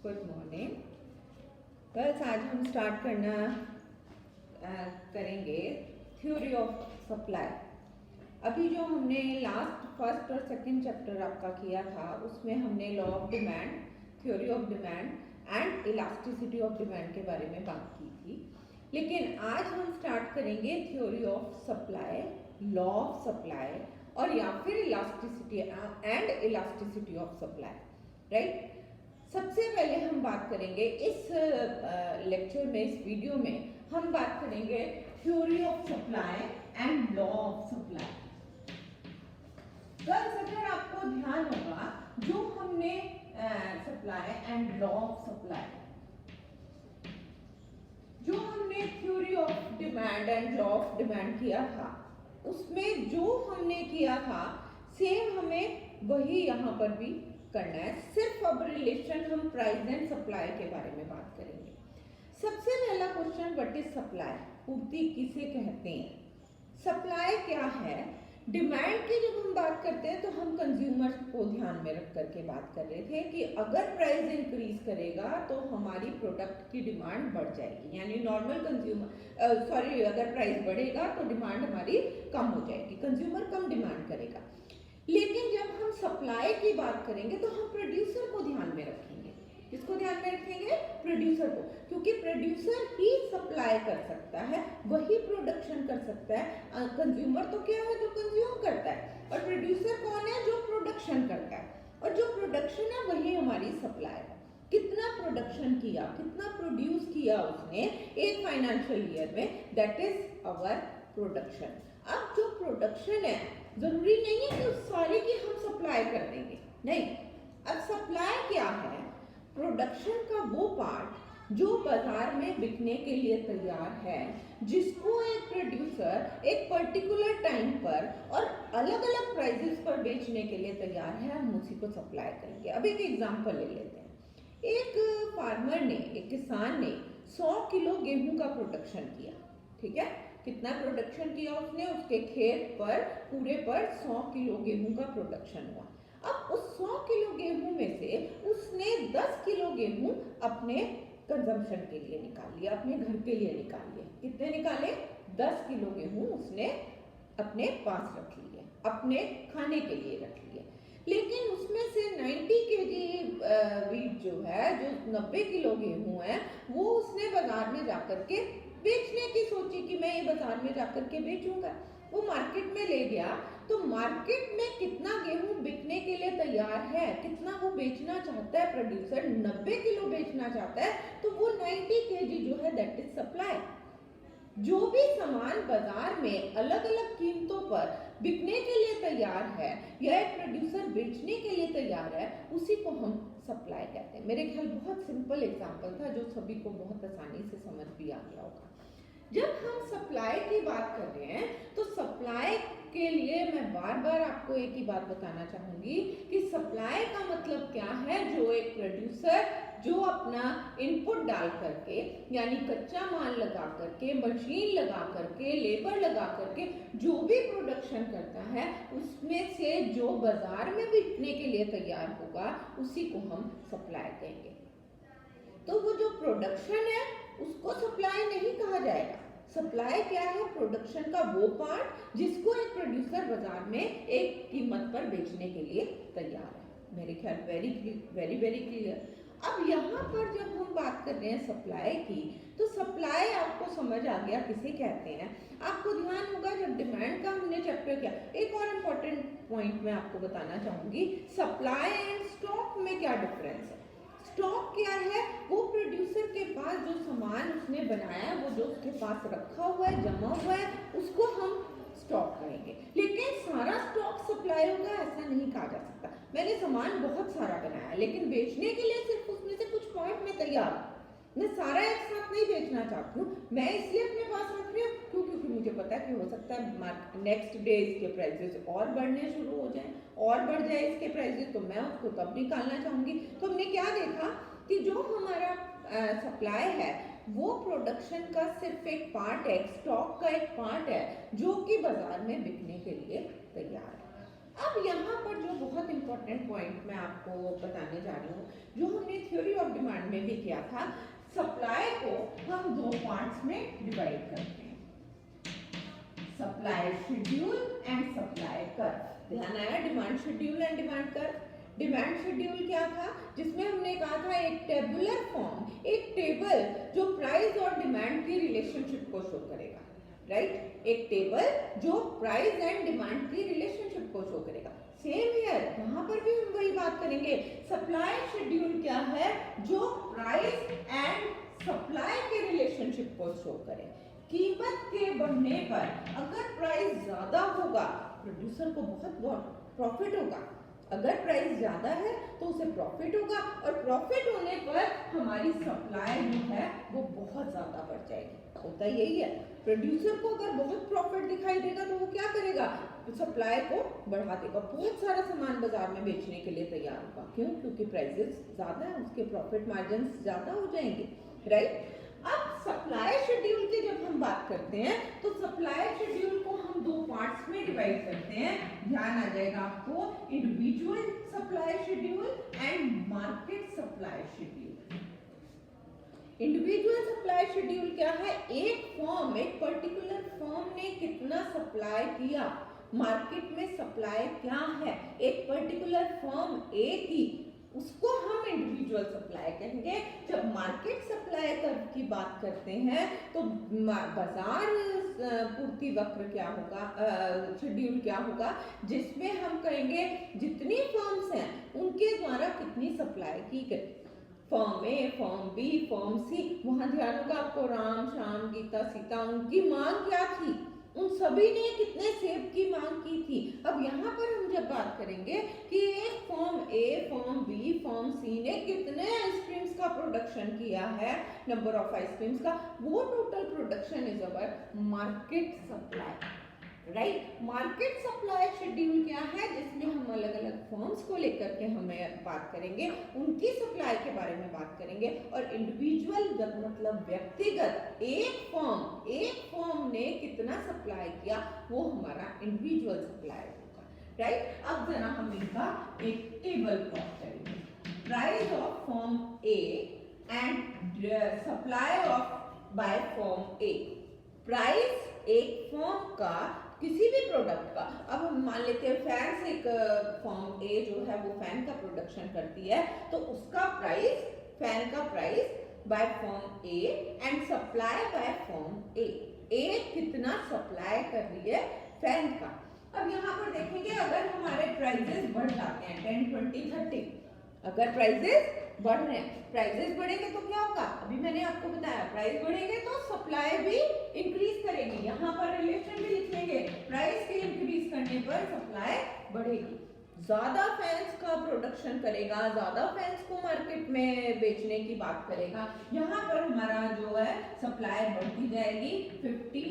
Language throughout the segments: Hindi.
Good morning. बस आज हम स्टार्ट करेंगे थ्योरी ऑफ सप्लाई। अभी जो हमने लास्ट फर्स्ट और सेकंड चैप्टर आपका किया था उसमें हमने law of demand, theory of demand and elasticity of demand के बारे में बात की थी। लेकिन आज हम स्टार्ट करेंगे theory of supply, law of supply और या फिर elasticity and elasticity of supply, right. सबसे पहले हम बात करेंगे इस लेक्चर में, इस वीडियो में हम बात करेंगे theory of supply and law of supply. Girls, अगर आपको ध्यान होगा जो हमने supply and law of supply, जो हमने theory of demand and law of demand किया था उसमें जो हमने किया था सेम हमें वही यहाँ पर भी करना है। सिर्फ अब रिलेशन हम प्राइस एंड सप्लाई के बारे में बात करेंगे। सबसे पहला क्वेश्चन, व्हाट इज सप्लाई? पूर्ति किसे कहते हैं? सप्लाई क्या है? डिमांड की जब हम बात करते हैं तो हम कंज्यूमर को ध्यान में रख करके बात कर रहे थे कि अगर प्राइस इंक्रीज करेगा तो हमारी प्रोडक्ट की डिमांड बढ़ जाएगी, यानी नॉर्मल कंज्यूमर अगर प्राइस बढ़ेगा तो डिमांड हमारी कम हो जाएगी, कंज्यूमर कम डिमांड करेगा। लेकिन जब हम सप्लाई की बात करेंगे तो हम प्रोड्यूसर को ध्यान में रखेंगे। किसको ध्यान में रखेंगे? प्रोड्यूसर को, क्योंकि प्रोड्यूसर ही सप्लाई कर सकता है, वही प्रोडक्शन कर सकता है। कंज्यूमर तो क्या है? जो कंज्यूम करता है, और प्रोड्यूसर कौन है? जो प्रोडक्शन करता है, और जो प्रोडक्शन है वही हमारी सप्लाई है। कितना प्रोडक्शन किया, कितना प्रोड्यूस किया उसने एक फाइनेंशियल ईयर में, दैट इज अवर प्रोडक्शन। अब जो प्रोडक्शन है जरूरी नहीं है कि उस सारे की हम सप्लाई कर देंगे, नहीं। अब सप्लाई क्या है? प्रोडक्शन का वो पार्ट जो बाजार में बिकने के लिए तैयार है, जिसको एक प्रोड्यूसर एक पर्टिकुलर टाइम पर और अलग अलग प्राइसेस पर बेचने के लिए तैयार है, हम उसी को सप्लाई करेंगे। अब एक एग्जांपल ले लेते हैं। एक फार्मर ने, एक किसान ने 100 किलो गेहूं का प्रोडक्शन किया, ठीक है। कितना प्रोडक्शन किया उसने? उसके खेत पर पूरे पर 100 किलो गेहूं का प्रोडक्शन हुआ। अब उस 100 किलो गेहूं में से उसने 10 किलो गेहूं अपने कंजम्पशन के लिए निकाल लिया, अपने घर के लिए निकाल लिया। कितने निकाले? 10 किलो गेहूं उसने अपने पास रख लिए, अपने खाने के लिए रख लिए। लेकिन उसमें से 90 kg वीट जो है, जो 90 किलो गेहूं है, वो उसने बाजार में जाकर के बेचने की सोची कि मैं ये बाजार में जाकर के बेचूंगा। वो मार्केट में ले गया तो मार्केट में कितना गेहूं बिकने के लिए तैयार है, कितना वो बेचना चाहता है प्रोड्यूसर? 90 किलो बेचना चाहता है, तो वो 90 kg जो है दैट इज सप्लाई। जो भी सामान बाजार में अलग अलग कीमतों पर बिकने के लिए तैयार है या एक प्रोड्यूसर बेचने के लिए तैयार है, उसी को हम सप्लाई कहते हैं। मेरे ख्याल बहुत सिंपल एग्जांपल था जो सभी को बहुत आसानी से समझ भी आ गया होगा। जब हम सप्लाई की बात कर रहे हैं तो सप्लाई के लिए मैं बार बार आपको एक ही बात बताना चाहूंगी कि सप्लाई का मतलब क्या है। जो एक प्रोड्यूसर जो अपना इनपुट डाल करके, यानी कच्चा माल लगा करके, मशीन लगा करके, लेबर लगा करके जो भी प्रोडक्शन करता है, उसमें से जो बाजार में बिकने के लिए तैयार होगा उसी को हम सप्लाई कहेंगे। तो वो जो प्रोडक्शन है उसको सप्लाई नहीं कहा जाएगा। सप्लाई क्या है? प्रोडक्शन का वो पार्ट जिसको एक प्रोड्यूसर बाजार में एक कीमत पर बेचने के लिए तैयार है। मेरे ख्याल वेरी वेरी क्लियर। अब यहाँ पर जब हम बात कर रहे हैं सप्लाई की, तो सप्लाई आपको समझ आ गया किसे कहते हैं। आपको ध्यान होगा जब डिमांड का हमने चैप्टर किया, एक और इम्पोर्टेंट पॉइंट मैं आपको बताना चाहूंगी, सप्लाई एंड स्टॉक में क्या डिफरेंस है। स्टॉक क्या है? वो प्रोड्यूसर के पास जो सामान उसने बनाया है, वो जो उसके पास रखा हुआ है, जमा हुआ है, उसको हम स्टॉक कहेंगे। लेकिन सारा स्टॉक सप्लाई होगा ऐसा नहीं कहा जा सकता। मैंने सामान बहुत सारा बनाया लेकिन बेचने के लिए सिर्फ उसमें से कुछ पॉइंट में तैयार हूँ, मैं सारा एक साथ नहीं बेचना चाहती हूँ। मैं इसलिए अपने पास रख रही हूँ क्योंकि मुझे पता है कि हो सकता है नेक्स्ट डे इसके प्राइसेस और बढ़ने शुरू हो जाए, और बढ़ जाए इसके प्राइसेस, तो मैं उसको तब निकालना चाहूंगी। तो हमने क्या देखा कि जो हमारा सप्लाई है वो प्रोडक्शन का सिर्फ एक पार्ट है, स्टॉक का एक पार्ट है जो कि बाजार में बिकने के लिए तैयार है। अब यहाँ पर जो बहुत इंपॉर्टेंट पॉइंट मैं आपको बताने जा रही हूँ, जो हमने थ्योरी ऑफ डिमांड में भी किया था, सप्लाई को हम दो पार्ट्स में डिवाइड करते हैं, supply schedule and supply curve. ध्यान आया, demand schedule and demand curve. Demand schedule क्या था, जिसमें हमने कहा था एक टेबुलर फॉर्म, एक टेबल जो प्राइस और डिमांड की रिलेशनशिप को शो करेगा, राइट, एक टेबल जो प्राइस एंड डिमांड की रिलेशनशिप को शो करेगा। सेम हियर, यहाँ पर भी हम वही बात करेंगे। सप्लाई शेड्यूल क्या है, जो प्राइस एंड सप्लाई के रिलेशनशिप को शो करे। कीमत के बढ़ने पर अगर प्राइस ज्यादा होगा, प्रोड्यूसर को बहुत प्रॉफिट होगा, अगर प्राइस ज्यादा है तो उसे प्रॉफिट होगा, और प्रॉफिट होने पर हमारी सप्लाई जो है वो बहुत ज्यादा बढ़ जाएगी। होता यही है, प्रोड्यूसर को अगर बहुत प्रॉफिट दिखाई देगा तो वो क्या करेगा, सप्लाई को बढ़ा देगा, बहुत सारा सामान बाजार में बेचने के लिए तैयार होगा। क्यों? क्योंकि प्राइसेस ज्यादा है, उसके प्रॉफिट मार्जिन ज्यादा हो जाएंगे, राइट। अब सप्लाई शेड्यूल की जब हम बात करते हैं तो सप्लाई शेड्यूल को हम दो पार्ट्स में डिवाइड करते हैं। ध्यान आ जाएगा आपको, individual supply schedule and market supply schedule. Individual supply schedule क्या है, एक फर्म, एक पर्टिकुलर फर्म ने कितना सप्लाई किया, मार्केट में सप्लाई क्या है एक पर्टिकुलर फर्म ए की, उसको हम इंडिविजुअल सप्लाई कहेंगे। जब मार्केट सप्लाई कर्व की बात करते हैं तो बाजार पूर्ति वक्र क्या होगा, शेड्यूल क्या होगा, जिसमें हम कहेंगे जितनी फर्म्स हैं उनके द्वारा कितनी सप्लाई की गई, फर्म ए, फर्म बी, फर्म सी, वहां ध्यान होगा आपको, राम श्याम गीता सीता, उनकी मांग क्या थी, उन सभी ने कितने सेब की मांग की थी। अब यहाँ पर हम जब बात करेंगे कि एक फर्म ए, फर्म बी, फर्म सी ने कितने आइसक्रीम्स का प्रोडक्शन किया है, नंबर ऑफ आइसक्रीम्स का, वो total production is our market supply, right. Market supply schedule क्या है, जिसमें हम अलग अलग फर्म्स को लेकर के हमें बात करेंगे, उनकी सप्लाई के बारे में बात करेंगे। और इंडिविजुअल मतलब व्यक्तिगत एक फर्म ने कितना सप्लाई किया, वो हमारा इंडिविजुअल सप्लाई होगा, राइट। अब जरा हम इनका एक टेबल प्लॉट करेंगे, price of firm A and supply of bye firm A. Price एक फर्म का किसी भी प्रोडक्ट का, अब हम मान लेते हैं फैन से, एक फर्म ए जो है वो फैन का प्रोडक्शन करती है, तो उसका प्राइस, फैन का price by firm A and supply by firm A, A कितना सप्लाई कर रही है फैन का। अब यहाँ पर देखेंगे, अगर हमारे प्राइसेस बढ़ जाते हैं 10, 20, 30, अगर प्राइसेस बढ़ रहे हैं, प्राइसेस बढ़ेंगे तो क्या होगा, अभी मैंने आपको बताया, प्राइस बढ़ेंगे तो सप्लाई भी इंक्रीज करेगी। यहाँ पर रिलेशन भी लिख लेंगे, प्राइस के इंक्रीज करने पर सप्लाई बढ़ेगी, ज्यादा फैंस का प्रोडक्शन करेगा, ज्यादा फैंस को मार्केट में बेचने की बात करेगा, यहाँ पर हमारा जो है सप्लाई बढ़ती जाएगी 50,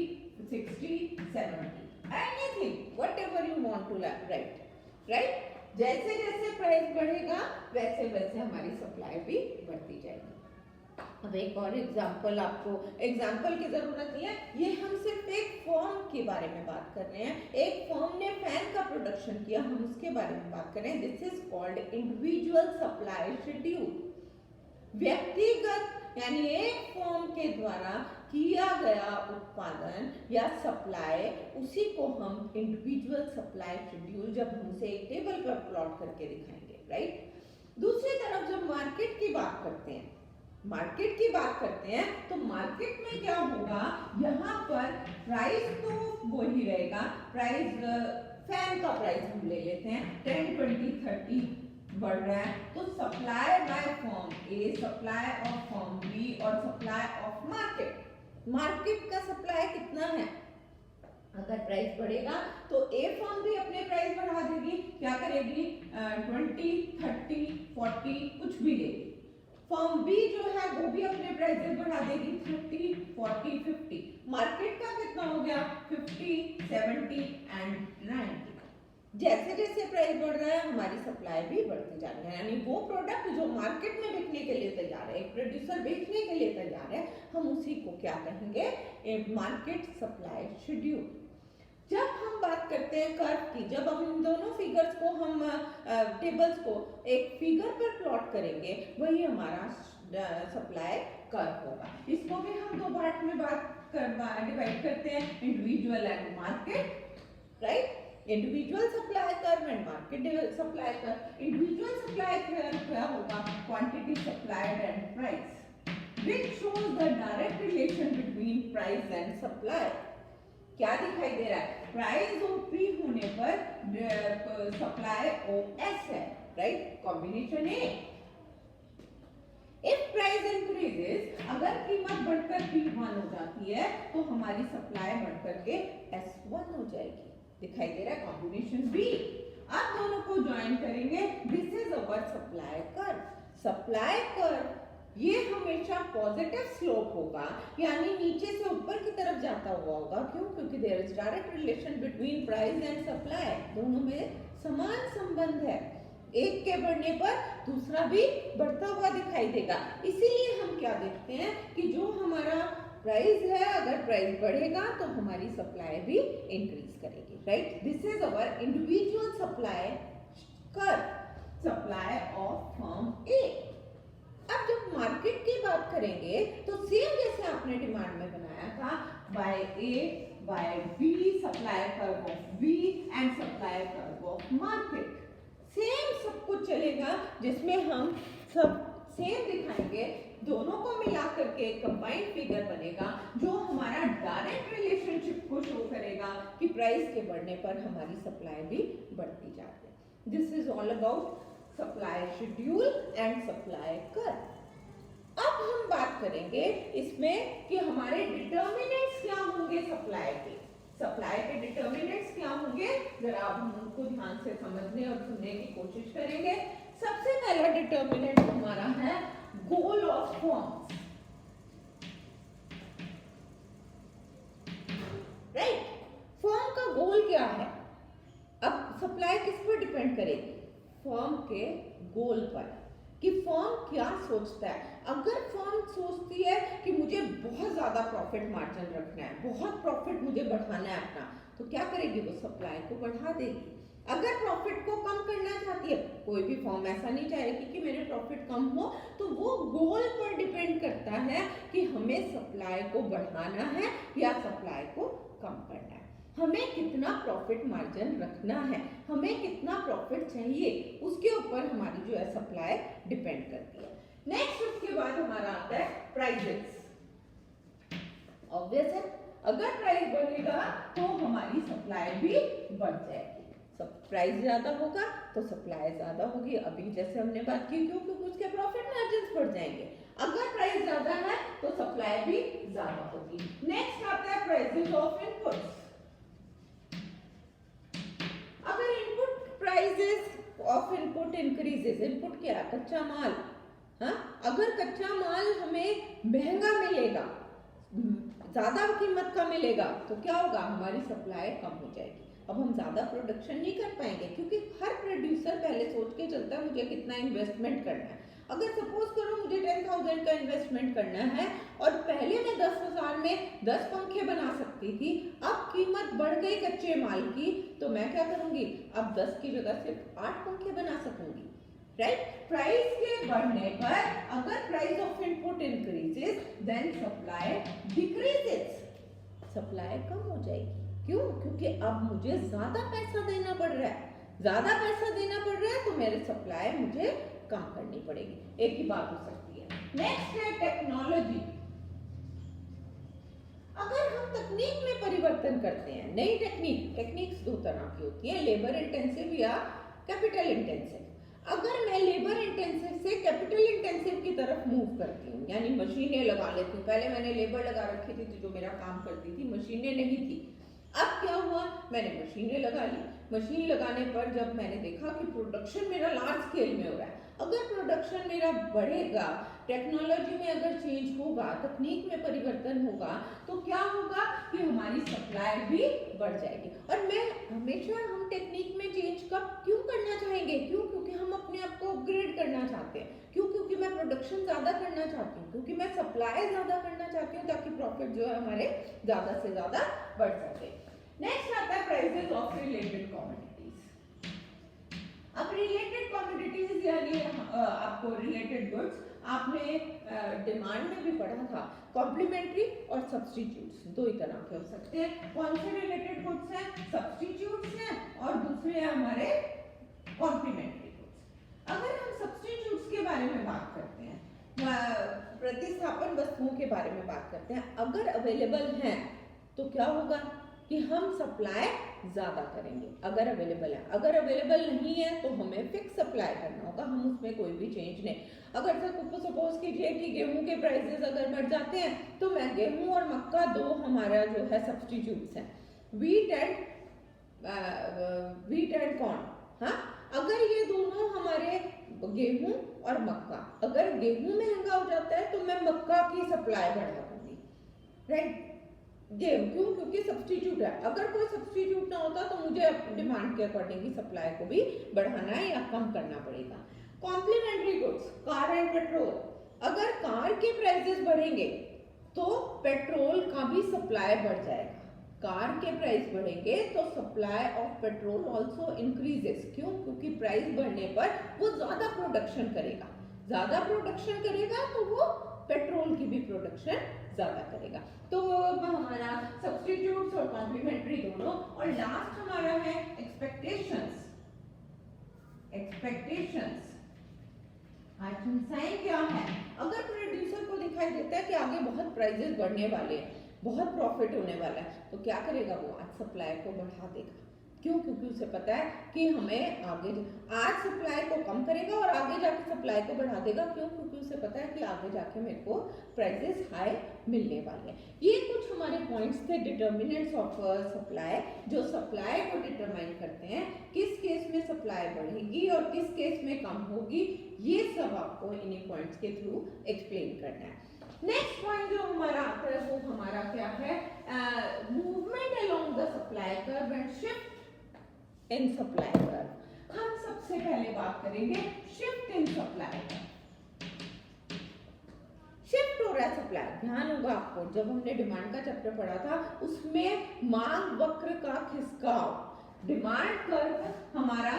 60, 70, anything whatever you want to write, write. जैसे जैसे प्राइस बढ़ेगा वैसे वैसे हमारी सप्लाई भी बढ़ती जाएगी। अब एक और एग्जांपल, आपको एग्जांपल की जरूरत नहीं है, ये हम सिर्फ एक फर्म के बारे में बात कर रहे हैं, एक फर्म ने फैन का प्रोडक्शन किया, हम उसके बारे में बात कर रहे हैं। This is called individual supply schedule. व्यक्तिगत यानी एक फर्म के द्वारा किया गया उत्पादन या सप्लाई, उसी को हम इंडिविजुअल सप्लाई शेड्यूल, जब हम उसे एक टेबल पर प्लॉट करके दिखाएंगे, राइट। दूसरी तरफ जब मार्केट की बात करते हैं, मार्केट की बात करते हैं तो मार्केट में क्या होगा, यहाँ पर प्राइस तो वही रहेगा, प्राइस फैन का प्राइस हम ले लेते हैं 10, 20, 30 बढ़ रहा है, तो supply by firm A, supply of firm B और सप्लाई ऑफ मार्केट, मार्केट का सप्लाई कितना है, अगर प्राइस बढ़ेगा तो ए फर्म भी अपने प्राइस बढ़ा देगी, क्या करेगी 20, 30, 40 कुछ भी लेगी। फर्म बी जो है वो भी अपने प्राइसेस बढ़ा देगी 30, 40, 50। मार्केट का कितना हो गया 50, 70 एंड 90। जैसे जैसे प्राइस बढ़ रहा है हमारी सप्लाई भी बढ़ती जा रही है, यानी वो प्रोडक्ट जो मार्केट में बिकने के लिए तैयार है, एक प्रोड्यूसर बेचने के लिए तैयार है, हम उसी को क्या कहेंगे, एक मार्केट सप्लाई शेड्यूल। जब हम बात करते हैं कर्व की, जब हम इन दोनों फिगर्स को, हम टेबल्स को एक फिगर पर प्लॉट करेंगे, वही हमारा सप्लाई कर्व होगा। इसको भी हम दो पार्ट में डिवाइड करते हैं, individual and market, right. Individual supply curve and market supply curve. Individual supply curve क्या होगा, quantity supplied and price, which shows the direct relation between price and supply. क्या दिखाई दे रहा है, प्राइस ओपी होने पर सप्लाई ओएस है, right, combination A. If price increases, अगर कीमत बढ़कर P1 हो जाती है तो हमारी सप्लाई बढ़कर के S1 हो जाएगी। दिखाई दे रहा है कॉम्बिनेशन बी। अब दोनों को ज्वाइन करेंगे, this is our supply curve. Supply curve ये हमेशा पॉजिटिव स्लोप होगा, यानी नीचे से ऊपर की तरफ जाता हुआ होगा। क्यों? क्योंकि there is direct relation between price and supply, दोनों में समान संबंध है। एक के बढ़ने पर दूसरा भी बढ़ता हुआ दिखाई देगा। इसीलिए हम क्या देखते हैं कि जो हमारा प्राइस है, अगर प्राइस बढ़ेगा तो हमारी सप्लाई भी इंक्रीज करेगी, right. This is our individual supply curve, supply of firm A. अब जब मार्केट की बात करेंगे तो सेम जैसे आपने डिमांड में बनाया था, by A by B, supply curve of B and supply curve of market, same सब कुछ चलेगा, जिसमें हम सब सेम दिखाएंगे। दोनों को मिला करके एक कंबाइंड फिगर बनेगा जो हमारा डायरेक्ट रिलेशनशिप को शो करेगा कि प्राइस के बढ़ने पर हमारी सप्लाई भी बढ़ती जाती है। This is all about supply schedule and supply curve. अब हम बात करेंगे इसमें कि हमारे डिटर्मिनेंट्स क्या होंगे सप्लाई के। सप्लाई के डिटर्मिनेंट्स क्या होंगे, जरा आप हम उनको ध्यान से समझने और सुनने की कोशिश करेंगे। सबसे पहला डिटर्मिनेंट हमारा है goal of firms, right. Firm का गोल क्या है? अब सप्लाई किस पर डिपेंड करेगी? फर्म के गोल पर, कि फर्म क्या सोचता है। अगर फर्म सोचती है कि मुझे बहुत ज्यादा प्रॉफिट मार्जिन रखना है, बहुत प्रॉफिट मुझे बढ़ाना है अपना, तो क्या करेगी? वो सप्लाई को बढ़ा देगी। अगर प्रॉफिट को कम करना चाहती है, कोई भी फर्म ऐसा नहीं चाहेगी कि मेरे प्रॉफिट कम हो, तो वो गोल पर डिपेंड करता है कि हमें सप्लाई को बढ़ाना है या सप्लाई को कम करना है, हमें कितना प्रॉफिट मार्जिन रखना है, हमें कितना प्रॉफिट चाहिए, उसके ऊपर हमारी जो है सप्लाई डिपेंड करती है। नेक्स्ट उसके बाद हमारा आता है प्राइसेस। ऑब्वियस है, अगर प्राइस बढ़ेगा तो हमारी सप्लाई भी बढ़ जाएगी। सब प्राइस ज्यादा होगा तो सप्लाई ज्यादा होगी। अभी जैसे हमने बात की, क्यों? क्योंकि उसके प्रॉफिट मार्जिन बढ़ जाएंगे। अगर प्राइस ज्यादा है तो सप्लाई भी ज्यादा होगी। नेक्स्ट आता है प्राइसेस ऑफ इनपुट्स। अगर input prices of input increases, input क्या है? कच्चा माल। हाँ, अगर कच्चा माल हमें महंगा मिलेगा, ज्यादा कीमत का मिलेगा, तो क्या होगा? हमारी सप्लाई कम हो जाएगी। अब हम ज्यादा प्रोडक्शन नहीं कर पाएंगे, क्योंकि हर प्रोड्यूसर पहले सोच के चलता है मुझे कितना इन्वेस्टमेंट करना है। अगर सपोज करो मुझे 10,000 का इन्वेस्टमेंट करना है और पहले मैं 10,000 में 10 पंखे बना सकती थी, अब कीमत बढ़ गई कच्चे माल की, तो मैं क्या करूंगी? अब 10 की जगह सिर्फ 8 पंखे बना सकूंगी, राइट। प्राइस के बढ़ने पर अगर price of input increases then supply decreases, supply कम हो जाएगी। क्यों? क्योंकि अब मुझे ज्यादा पैसा देना पड़ रहा है, ज्यादा पैसा देना पड़ रहा है तो मेरे सप्लाई मुझे कम करनी पड़ेगी। एक ही बात हो सकती है। नेक्स्ट है टेक्नोलॉजी। अगर हम तकनीक में परिवर्तन करते हैं, नई टेक्निक्स दो तरह की होती है, लेबर इंटेंसिव या कैपिटल इंटेंसिव। अगर मैं लेबर इंटेंसिव से कैपिटल इंटेंसिव की तरफ मूव करती हूँ, यानी मशीनें लगा लेती हूँ, पहले मैंने लेबर लगा रखी थी जो मेरा काम करती थी, मशीनें नहीं थी। अब क्या हुआ? मैंने मशीनें लगा ली। मशीन लगाने पर जब मैंने देखा कि प्रोडक्शन मेरा लार्ज स्केल में हो रहा है, अगर प्रोडक्शन मेरा बढ़ेगा, टेक्नोलॉजी में अगर चेंज होगा, तकनीक में परिवर्तन होगा, तो क्या होगा कि हमारी सप्लाई भी बढ़ जाएगी। और मैं हमेशा, हम टेक्निक में चेंज क्यों करना चाहेंगे? क्यों? क्योंकि हम अपने आप को अपग्रेड करना चाहते हैं। क्यों? क्योंकि मैं प्रोडक्शन ज्यादा करना चाहती हूँ, क्योंकि मैं सप्लाई ज्यादा करना चाहती हूँ, ताकि प्रॉफिट जो है हमारे ज्यादा से ज्यादा बढ़ सके। नेक्स्ट आता है प्राइसेस ऑफ रिलेटेड कमोडिटीज। अब अब रिलेटेड कमोडिटीज यानी आपको रिलेटेड गुड्स आपने डिमांड में भी पढ़ा था, कॉम्प्लीमेंट्री और सब्स्टिट्यूट्स दो ही तरह के हो सकते हैं। कौन से रिलेटेड गुड्स हैं? सब्स्टिट्यूट्स हैं और दूसरे हैं हमारे कॉम्प्लीमेंट्री गुड्स। अगर हम सब्स्टिट्यूट्स के बारे में बात करते हैं, प्रतिस्थापन वस्तुओं के बारे में बात करते हैं, अगर अवेलेबल हैं तो क्या होगा कि हम सप्लाई ज्यादा करेंगे अगर अवेलेबल है। अगर अवेलेबल नहीं है तो हमें फिक्स सप्लाई करना होगा, हम उसमें कोई भी चेंज नहीं। अगर सपोज कीजिए कि गेहूं के प्राइसेस अगर बढ़ जाते हैं तो मैं गेहूं और मक्का दो हमारा जो है सब्स्टिट्यूट्स हैं, वीट एंड कॉर्न। हाँ, अगर ये दोनों हमारे गेहूं और मक्का, अगर गेहूं महंगा हो जाता है तो मैं मक्का की सप्लाई बढ़ा दूंगी, राइट। गेहूं क्यों? क्योंकि सब्स्टिट्यूट है। अगर कोई सब्स्टिट्यूट ना होता तो मुझे डिमांड के अकॉर्डिंग ही सप्लाई को भी बढ़ाना है या कम करना पड़ेगा। Complementary goods, car and petrol, अगर कार के प्राइसेस बढ़ेंगे तो पेट्रोल का भी सप्लाई बढ़ जाएगा। कार के प्राइस बढ़ेंगे तो supply of petrol also increases. क्यों? क्योंकि प्राइस बढ़ने पर वो ज्यादा प्रोडक्शन करेगा, ज्यादा प्रोडक्शन करेगा तो वो पेट्रोल की भी प्रोडक्शन ज्यादा करेगा। तो हमारा सब्स्टिट्यूट्स और कॉम्प्लीमेंट्री दोनों। और लास्ट हमारा है एक्सपेक्टेशंस। आशंसाएं क्या है? अगर प्रोड्यूसर को दिखाई देता है कि आगे बहुत प्राइसेस बढ़ने वाले हैं, बहुत प्रॉफिट होने वाला है, तो क्या करेगा? वो आज सप्लाई को बढ़ा देगा। क्यों? क्योंकि उसे पता है कि हमें आगे आज सप्लाई को कम करेगा और आगे जाके सप्लाई को बढ़ा देगा। क्यों? क्योंकि उसे पता है कि आगे जाके मेरे को प्राइसेस हाई मिलने वाले हैं। ये कुछ हमारे पॉइंट्स थे डिटर्मिनेंट्स ऑफ सप्लाई, जो सप्लाई को डिटरमाइन करते हैं, किस केस में सप्लाई बढ़ेगी और किस केस में कम होगी। ये सब आपको इन्हीं पॉइंट्स के थ्रू एक्सप्लेन करना है। नेक्स्ट पॉइंट जो हमारा आता है वो हमारा क्या है? Movement along the supply curve and shift in supply curve. हम सबसे पहले बात करेंगे shift in supply curve. Shift हो रहा है सप्लाई, ध्यान होगा आपको जब हमने डिमांड का चैप्टर पढ़ा था उसमें मांग वक्र का खिसकाव, डिमांड कर्व हमारा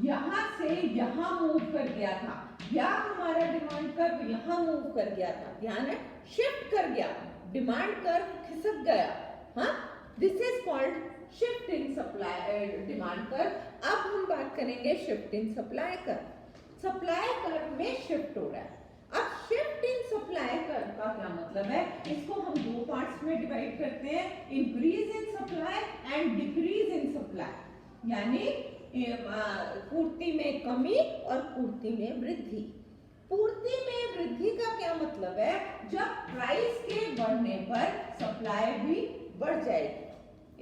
यहां से यहां मूव कर गया था, या हमारा डिमांड कर्व यहां मूव कर गया था। ध्यान है, शिफ्ट कर गया, डिमांड कर्व खिसक गया। हाँ, this is called shift in supply demand curve. अब हम बात करेंगे shift in supply curve. Supply curve में शिफ्ट हो रहा है। अब शिफ्ट इन सप्लाई कर्व का क्या मतलब है? इसको हम दो पार्ट्स में डिवाइड करते हैं, increase in supply and decrease in supply. यानी पूर्ति में कमी और पूर्ति में वृद्धि। पूर्ति में वृद्धि का क्या मतलब है? जब प्राइस के बढ़ने पर सप्लाई भी बढ़ जाएगी।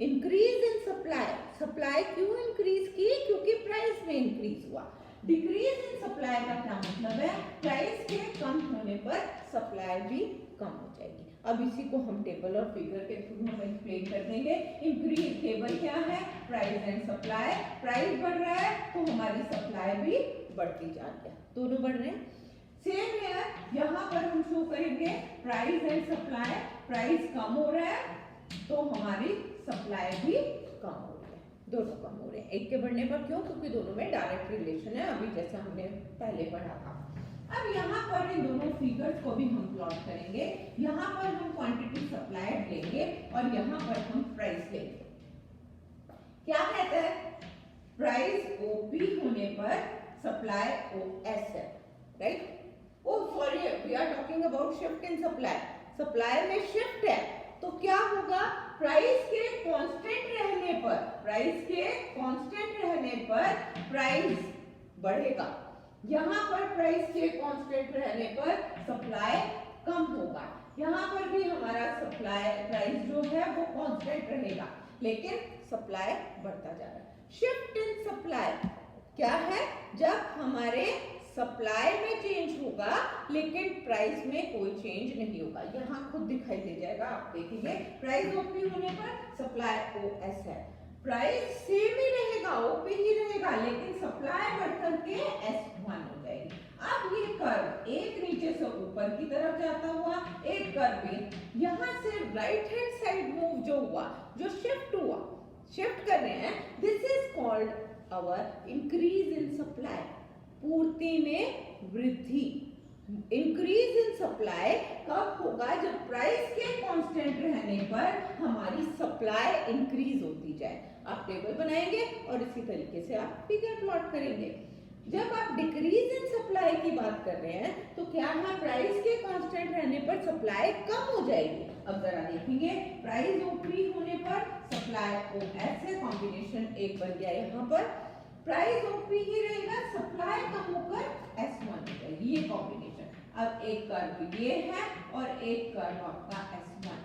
इंक्रीज इन सप्लाई, सप्लाई क्यों इंक्रीज की? क्योंकि प्राइस में इंक्रीज हुआ। डिक्रीज इन सप्लाई का क्या मतलब है? प्राइस के कम होने पर सप्लाई भी कम हो जाएगी। अब इसी को हम टेबल और फिगर के थ्रू हम एक्सप्लेन कर देंगे। इंक्रीज टेबल क्या है? Price and supply. प्राइस बढ़ रहा है तो हमारी सप्लाई भी बढ़ती जा रही है, दोनों बढ़ रहे हैं। सेम है, यहाँ पर हम शो करेंगे प्राइस एंड सप्लाई। प्राइस कम हो रहा है तो हमारी सप्लाई भी कम हो रही है, दोनों कम हो रहे हैं। एक के बढ़ने पर क्यों? क्योंकि दोनों में डायरेक्ट रिलेशन है, अभी जैसा हमने पहले पढ़ा था। अब यहाँ पर इन दोनों फिगर्स को भी हम प्लॉट करेंगे। यहाँ पर हम क्वांटिटी सप्लाइड लेंगे और यहाँ पर हम प्राइस लेंगे। क्या कहते हैं? प्राइस ओपी होने पर सप्लाई ओएस है, right? Oh sorry, we are talking about shift in supply. Supply में शिफ्ट है तो क्या होगा? प्राइस के कांस्टेंट रहने पर, प्राइस के कांस्टेंट रहने पर प्राइस बढ़ेगा। यहाँ पर प्राइस के कांस्टेंट रहने पर सप्लाई कम होगा। यहाँ पर भी हमारा सप्लाई प्राइस जो है वो कांस्टेंट रहेगा, लेकिन सप्लाई बढ़ता जा रहा है। शिफ्ट इन सप्लाई क्या है? जब हमारे सप्लाई में चेंज होगा लेकिन प्राइस में कोई चेंज नहीं होगा। यहाँ खुद दिखाई दे जाएगा, आप देखेंगे प्राइस ओपी होने पर सप्लाई ओएस है। प्राइस सेम ही रहेगा, ओपी ही रहेगा, लेकिन सप्लाई बढ़कर के S1 हो जाएगी। अब ये कर्व एक नीचे से ऊपर की तरफ जाता हुआ, एक कर्व यहाँ से राइट हैंड साइड मूव जो हुआ, जो शिफ्ट हुआ, शिफ्ट कर रहे हैं, this is called our increase in supply, पूर्ति में वृद्धि। इंक्रीज इन सप्लाई कब होगा? जब प्राइस के कांस्टेंट रहने पर हमारी सप्लाई इंक्रीज होती जाए। आप टेबल बनाएंगे और इसी तरीके से आप फिगर प्लॉट करेंगे। जब आप डिक्रीज इन सप्लाई की बात कर रहे हैं तो क्या है? प्राइस के कांस्टेंट रहने पर सप्लाई कम हो जाएगी। अब जरा देखेंगे, प्राइस ओपी होने पर सप्लाई ओ ऐसे कॉम्बिनेशन एक बन गया। यहाँ पर प्राइस ओपी ही रहेगा, सप्लाई कम होकर S1 हो जाएगी, ये कॉम्बिनेशन। अब एक कर्व ये है और एक कर्व आपका S1।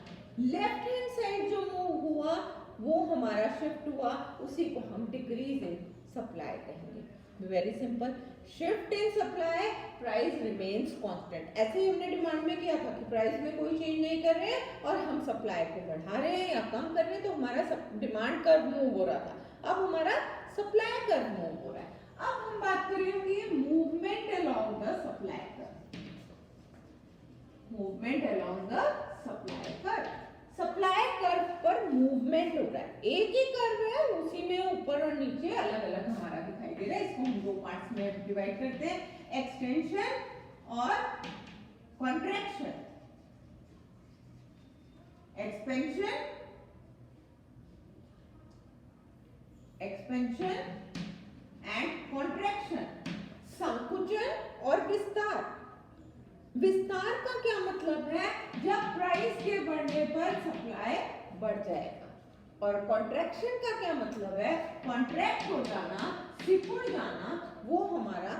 लेफ्ट हैंड साइड जो मूव हुआ वो हमारा शिफ्ट हुआ, उसी को हम डिक्रीज इन सप्लाई कहेंगे। Very simple, shift in supply, price remains constant. ऐसे ही हमने डिमांड में किया था कि प्राइस में कोई चेंज नहीं कर रहे हैं और हम सप्लाई को बढ़ा रहे हैं या कम कर रहे हैं, तो हमारा डिमांड कर्व मूव हो रहा था। अब हमारा सप्लाई कर्व मूव हो रहा है। अब हम बात करेंगे movement along the supply curve. Movement along the supply curve, supply curve पर मूवमेंट हो रहा है। एक ही कर्व है, उसी में ऊपर और नीचे अलग अलग हमारा दिखाई दे रहा है। इसको हम दो पार्ट्स में डिवाइड करते हैं, एक्सटेंशन और contraction. Expansion, expansion and contraction. संकुचन और विस्तार। विस्तार का क्या मतलब है? जब प्राइस के बढ़ने पर सप्लाई बढ़ जाएगा। और कॉन्ट्रैक्शन का क्या मतलब है? कॉन्ट्रैक्ट हो जाना, सिकुड़ जाना, वो हमारा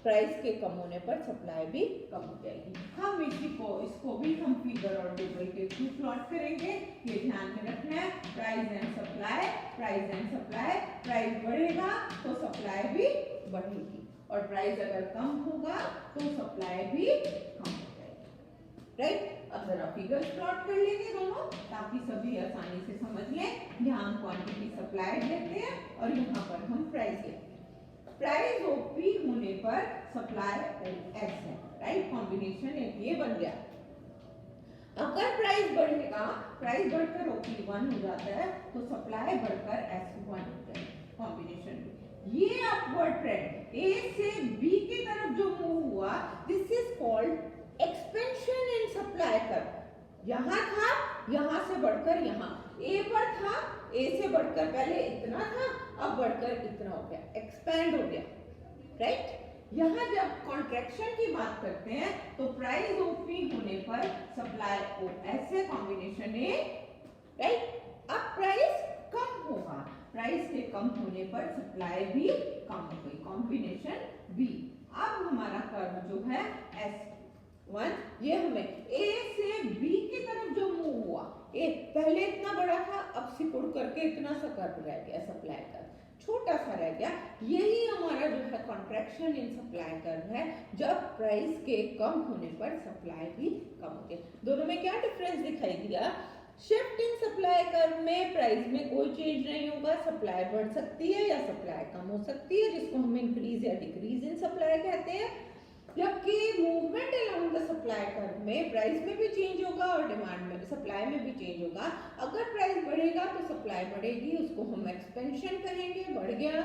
प्राइस के कम होने पर सप्लाई भी कम हो जाएगी। हम इसको भी हम फिगर और टेबल के थ्रू प्लॉट करेंगे। ये ध्यान में रखना है, price and supply, price and supply. Price बढ़ेगा तो सप्लाई भी बढ़ेगी और प्राइस अगर कम होगा तो सप्लाई भी कम हो जाएगी। राइट, अब जरा फिगर्स प्लॉट कर लेंगे दोनों, ताकि सभी आसानी से समझ लें। यहाँ हम क्वांटिटी सप्लाई लेते हैं और यहाँ पर हम प्राइस लेते हैं। प्राइस ओपी होने पर सप्लाई ओएस है, राइट, कॉम्बिनेशन एक ये बन गया। अगर प्राइस बढ़ेगा, प्राइस बढ़कर OP1 हो जाता है तो सप्लाई बढ़कर S1 हो जाएगा, कॉम्बिनेशन। ये अपवर्ड ट्रेंड A से B की तरफ जो मूव हुआ, this is called expansion in supply curve. यहाँ था, यहाँ से बढ़कर यहाँ A पर था, A से बढ़कर पहले इतना था, अब बढ़कर इतना हो गया, एक्सपैंड हो गया। राइट, यहाँ जब कॉन्ट्रैक्शन की बात करते हैं तो प्राइस ओपी होने पर सप्लाई ओ ऐसे कॉम्बिनेशन ए, राइट। अब प्राइस कम होगा, प्राइस के कम होने पर सप्लाई भी कम हो गई, कॉम्बिनेशन बी। अब हमारा कर्व जो है S1, ये हमें A से B की तरफ जो मूव हुआ, ए पहले इतना बड़ा था, अब सिकुड़ करके इतना सा कर्व रह गया, सप्लाई कर्व छोटा सा रह गया। यही हमारा जो है कॉन्ट्रैक्शन इन सप्लाई कर्व है, जब प्राइस के कम होने पर सप्लाई भी कम होती है। दोनों में क्या डिफरेंस दिखाई दिया? शिफ्ट इन सप्लाई कर्व में प्राइस में कोई चेंज नहीं होगा, सप्लाई बढ़ सकती है या सप्लाई कम हो सकती है, जिसको हम इंक्रीज या डिक्रीज इन सप्लाई कहते हैं। जबकि movement along the supply curve में प्राइस में भी चेंज होगा और डिमांड में, सप्लाई में भी चेंज होगा। अगर प्राइस बढ़ेगा तो सप्लाई बढ़ेगी, उसको हम एक्सपेंशन कहेंगे, बढ़ गया,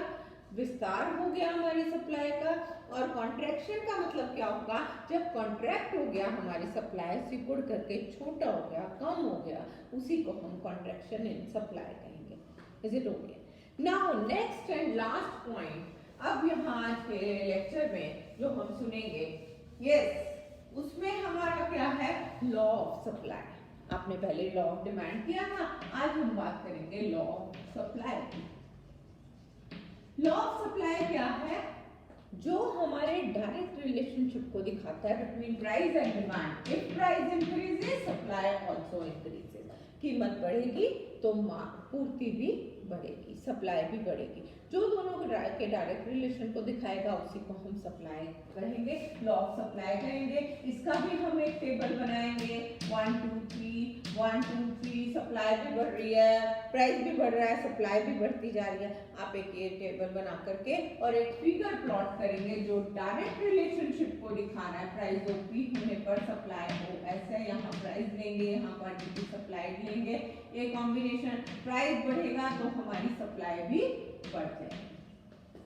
विस्तार हो गया हमारी सप्लाई का। और कॉन्ट्रैक्शन का मतलब क्या होगा? जब कॉन्ट्रैक्ट हो गया हमारी सप्लाई, सिकुड़ करके छोटा हो गया, कम हो गया, उसी को हम कॉन्ट्रैक्शन इन सप्लाई कहेंगे। Is it okay? Now next and last point, अब यहाँ आज के लेक्चर में जो हम सुनेंगे, यस, उसमें हमारा क्या है? Law of supply. आपने पहले लॉ ऑफ डिमांड किया था, आज हम बात करेंगे लॉ ऑफ सप्लाई की। लॉ ऑफ सप्लाई क्या है? जो हमारे डायरेक्ट रिलेशनशिप को दिखाता है between price and demand. If price increases, supply also increases. कीमत बढ़ेगी तो पूर्ति भी बढ़ेगी, सप्लाई भी बढ़ेगी। जो दोनों के डायरेक्ट रिलेशन को दिखाएगा उसी को हम सप्लाई कहेंगे, लॉ ऑफ सप्लाई कहेंगे। इसका भी हम एक टेबल बनाएंगे, 1 2 3 1 2 3, सप्लाई भी बढ़ रही है, प्राइस भी बढ़ रहा है, सप्लाई भी बढ़ती जा रही है। आप एक ये टेबल बना करके और एक फिगर प्लॉट करेंगे जो डायरेक्ट रिलेशनशिप को दिखा रहा है। प्राइस ओपी होने पर सप्लाई हो ऐसे, यहाँ प्राइस लेंगे, यहाँ क्वांटिटी सप्लाइड लेंगे, ये कॉम्बिनेशन। प्राइस बढ़ेगा तो हमारी सप्लाई भी बढ़ जाएगी।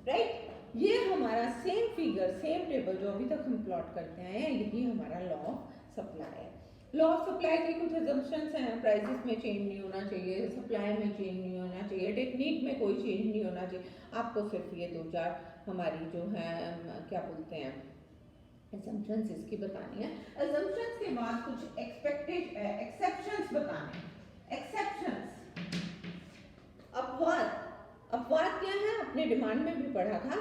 राइट। ये हमारा सेम फिगर, सेम टेबल जो अभी तक हम प्लॉट करते आए हैं, यही हमारा लॉ ऑफ सप्लाई है। लॉ ऑफ सप्लाई के कुछ अजम्पशंस हैं, प्राइसेस में चेंज नहीं होना चाहिए, सप्लाई में चेंज नहीं होना चाहिए, टेक्निक में कोई चेंज नहीं होना चाहिए। आपको सिर्फ ये दो चार हमारी जो है क्या बोलते हैं assumptions इसकी बतानी है। assumptions के बाद कुछ एक्सपेक्टेड एक्सेप्शंस बताने हैं। एक्सेप्शंस, अपवाद। अपवाद क्या है, अपने डिमांड में भी पढ़ा था,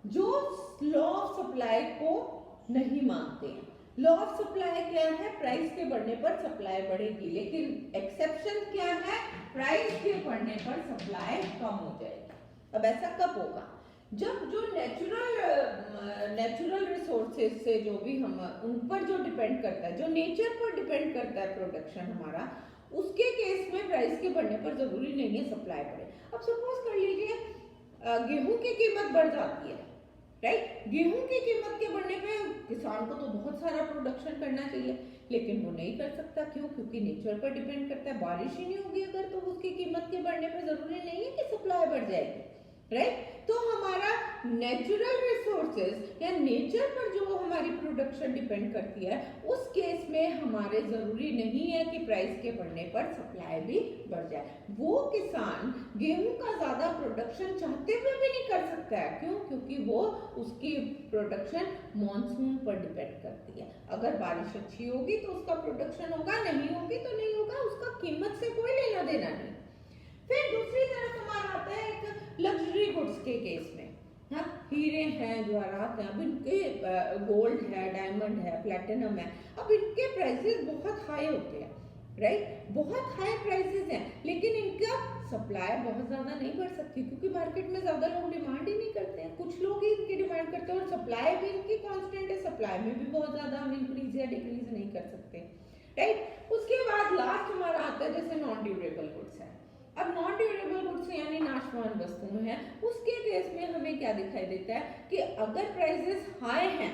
जो लॉ ऑफ सप्लाई को नहीं मानते हैं। लॉ ऑफ सप्लाई क्या है, प्राइस के बढ़ने पर सप्लाई बढ़ेगी, लेकिन एक्सेप्शन क्या है, प्राइस के बढ़ने पर सप्लाई कम हो जाएगी। अब ऐसा कब होगा, जब जो नेचुरल रिसोर्सेज से जो भी हम उन पर जो डिपेंड करता है, जो नेचर पर डिपेंड करता है प्रोडक्शन हमारा, उसके केस में प्राइस के बढ़ने पर जरूरी नहीं है सप्लाई बढ़े। अब सपोज कर लीजिए गेहूं की कीमत बढ़ जाती है, राइट। गेहूं की कीमत के बढ़ने पे किसान को तो बहुत सारा प्रोडक्शन करना चाहिए, लेकिन वो नहीं कर सकता। क्यों? क्योंकि नेचर पर डिपेंड करता है। बारिश ही नहीं होगी अगर, तो उसकी कीमत के बढ़ने पे जरूरी नहीं है कि सप्लाई बढ़ जाएगी, राइट। तो हमारा नेचुरल रिसोर्सेज या नेचर पर जो हमारी प्रोडक्शन डिपेंड करती है, उस केस में हमारे जरूरी नहीं है कि प्राइस के बढ़ने पर सप्लाई भी बढ़ जाए। वो किसान गेहूं का ज्यादा प्रोडक्शन चाहते हुए भी नहीं कर सकता है। क्यों? क्योंकि वो उसकी प्रोडक्शन मॉनसून पर डिपेंड करती है। अगर बारिश अच्छी होगी तो उसका प्रोडक्शन होगा, नहीं होगी तो नहीं होगा, उसका कीमत से कोई लेना देना नहीं। फिर दूसरी तरफ हमारा आता है एक लग्जरी गुड्स के केस में, हाँ, हीरे हैं, जवाहरात हैं, अब इनके गोल्ड है, डायमंड है, प्लेटिनम है, अब इनके प्राइसेस बहुत हाई होते हैं, राइट। बहुत हाई प्राइसेस हैं, लेकिन इनका सप्लाई बहुत ज्यादा नहीं बढ़ सकती, क्योंकि मार्केट में ज्यादा लोग डिमांड ही नहीं करते हैं, कुछ लोग ही इनकी डिमांड करते हैं, और सप्लाई भी इनकी कांस्टेंट है, सप्लाई में भी बहुत ज्यादा हम इंक्रीज या डिक्रीज नहीं कर सकते, राइट। उसके बाद लास्ट हमारा आता है जैसे नॉन ड्यूरेबल गुड्स है। अब नॉन ड्यूरेबल गुड्स यानी नाशवान वस्तुएं हैं, उसके केस में हमें क्या दिखाई देता है कि अगर प्राइसेस हाई हैं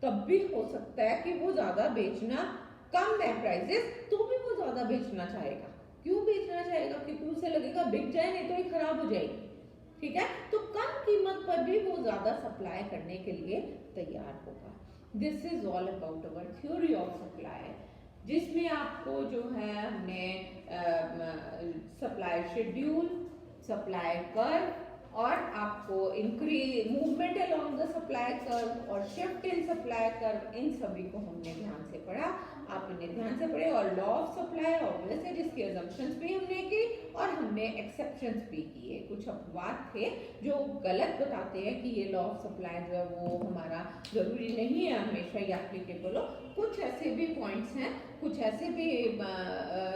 तब भी हो सकता है कि वो ज्यादा बेचना, कम है प्राइसेस तो भी वो ज्यादा बेचना चाहेगा। क्यों बेचना चाहेगा? क्योंकि उसे लगेगा बिक जाए, नहीं तो ये खराब हो जाएगी, ठीक है। तो कम कीमत पर भी वो ज्यादा सप्लाई करने के लिए तैयार होगा। This is all about our theory of supply, जिसमें आपको जो है हमने सप्लाई शेड्यूल, सप्लाई कर्व और आपको increase movement along the supply curve और शिफ्ट इन सप्लाई कर्व, इन सभी को हमने ध्यान से पढ़ा। आप इन्हें ध्यान से पढ़े। और लॉ ऑफ सप्लाई ऑब्वियस है, जिसकी अजम्पशंस भी हमने की और हमने एक्सेप्शंस भी किए। कुछ अपवाद थे जो गलत बताते हैं कि ये लॉ ऑफ सप्लाई जो है वो हमारा जरूरी नहीं है हमेशा ही एप्लीकेबल हो। कुछ ऐसे भी पॉइंट्स हैं, कुछ ऐसे भी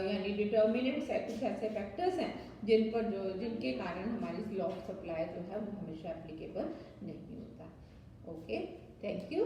यानी डिटर्मिनेंट्स है, कुछ ऐसे फैक्टर्स हैं जिनके कारण हमारी लॉ ऑफ सप्लाई जो है वो हमेशा एप्लीकेबल नहीं होता। Okay, thank you.